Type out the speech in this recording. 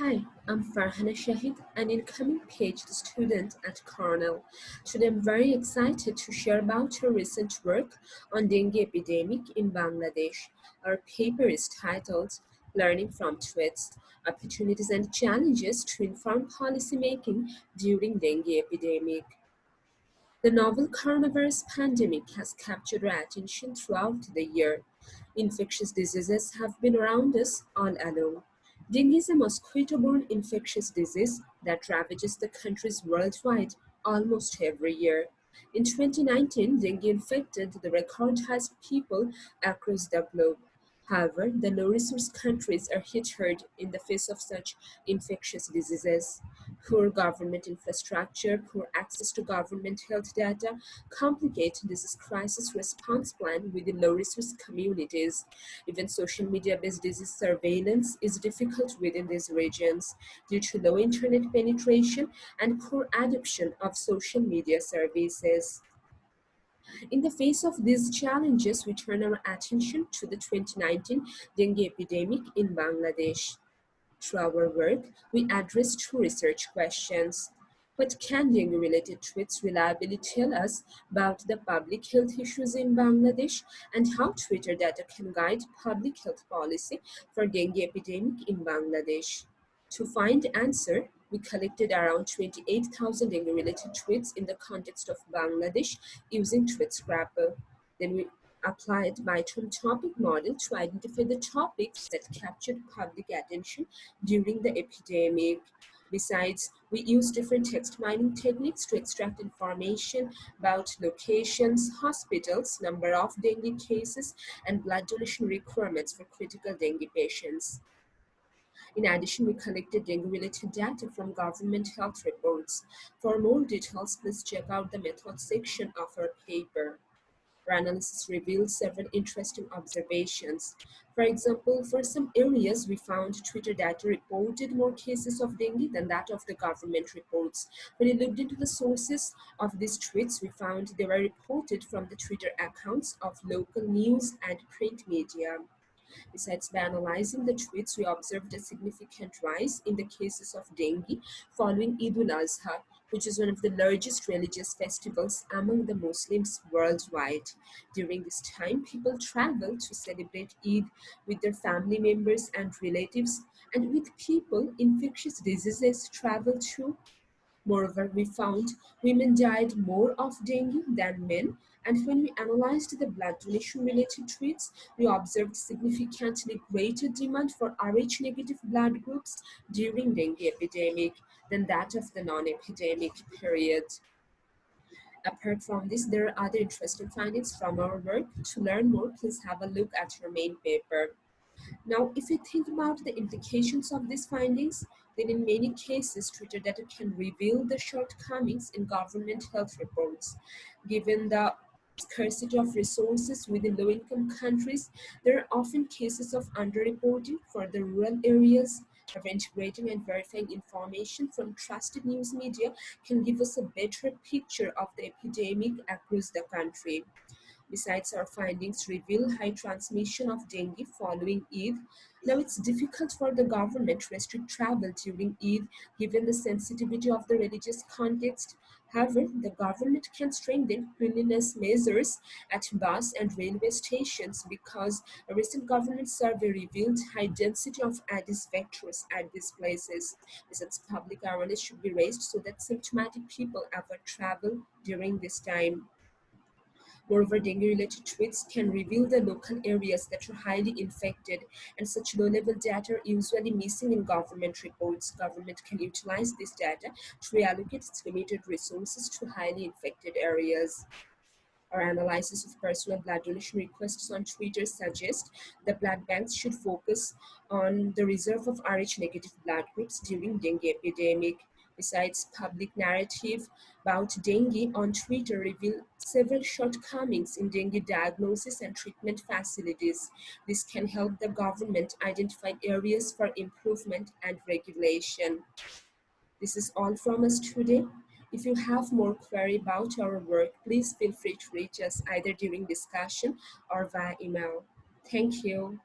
Hi, I'm Farhana Shahid, an incoming PhD student at Cornell. Today I'm very excited to share about our recent work on dengue epidemic in Bangladesh. Our paper is titled Learning from Tweets: Opportunities and Challenges to Inform Policymaking During Dengue Epidemic. The novel coronavirus pandemic has captured our attention throughout the year. Infectious diseases have been around us all along. Dengue is a mosquito-borne infectious disease that ravages the countries worldwide almost every year. In 2019, dengue infected the record highest people across the globe. However, the low-resource countries are hit hard in the face of such infectious diseases. Poor government infrastructure, poor access to government health data complicate this crisis response plan within low-resource communities. Even social media-based disease surveillance is difficult within these regions due to low internet penetration and poor adoption of social media services. In the face of these challenges, we turn our attention to the 2019 dengue epidemic in Bangladesh. Through our work, we address two research questions. What can dengue-related tweets reliably tell us about the public health issues in Bangladesh, and how Twitter data can guide public health policy for dengue epidemic in Bangladesh? To find answer, we collected around 28,000 dengue-related tweets in the context of Bangladesh using TweetScraper. Then we applied by-term topic model to identify the topics that captured public attention during the epidemic. Besides, we used different text mining techniques to extract information about locations, hospitals, number of dengue cases, and blood donation requirements for critical dengue patients. In addition, we collected dengue-related data from government health reports. For more details, please check out the methods section of our paper. Our analysis revealed several interesting observations. For example, for some areas, we found Twitter data reported more cases of dengue than that of the government reports. When we looked into the sources of these tweets, we found they were reported from the Twitter accounts of local news and print media. Besides, by analyzing the tweets, we observed a significant rise in the cases of dengue following Eid al-Azha, which is one of the largest religious festivals among the Muslims worldwide. During this time, people travel to celebrate Eid with their family members and relatives, and with people, infectious diseases travel too. Moreover, we found women died more of dengue than men, and when we analyzed the blood donation related tweets, we observed significantly greater demand for Rh negative blood groups during dengue epidemic than that of the non-epidemic period. Apart from this, there are other interesting findings from our work. To learn more, please have a look at our main paper. Now, if you think about the implications of these findings, then in many cases, Twitter data can reveal the shortcomings in government health reports. Given the scarcity of resources within low-income countries, there are often cases of underreporting for the rural areas. However, integrating and verifying information from trusted news media can give us a better picture of the epidemic across the country. Besides, our findings reveal high transmission of dengue following Eid. Now, it's difficult for the government to restrict travel during Eid given the sensitivity of the religious context. However, the government can strengthen cleanliness measures at bus and railway stations because a recent government survey revealed high density of Aedes vectors at these places. Besides, public awareness should be raised so that symptomatic people avoid travel during this time. Moreover, dengue-related tweets can reveal the local areas that are highly infected, and such low-level data are usually missing in government reports. Government can utilize this data to reallocate its limited resources to highly infected areas. Our analysis of personal blood donation requests on Twitter suggests the blood banks should focus on the reserve of Rh negative blood groups during dengue epidemic. Besides, public narrative about dengue on Twitter reveal several shortcomings in dengue diagnosis and treatment facilities. This can help the government identify areas for improvement and regulation. This is all from us today. If you have more query about our work, please feel free to reach us either during discussion or via email. Thank you.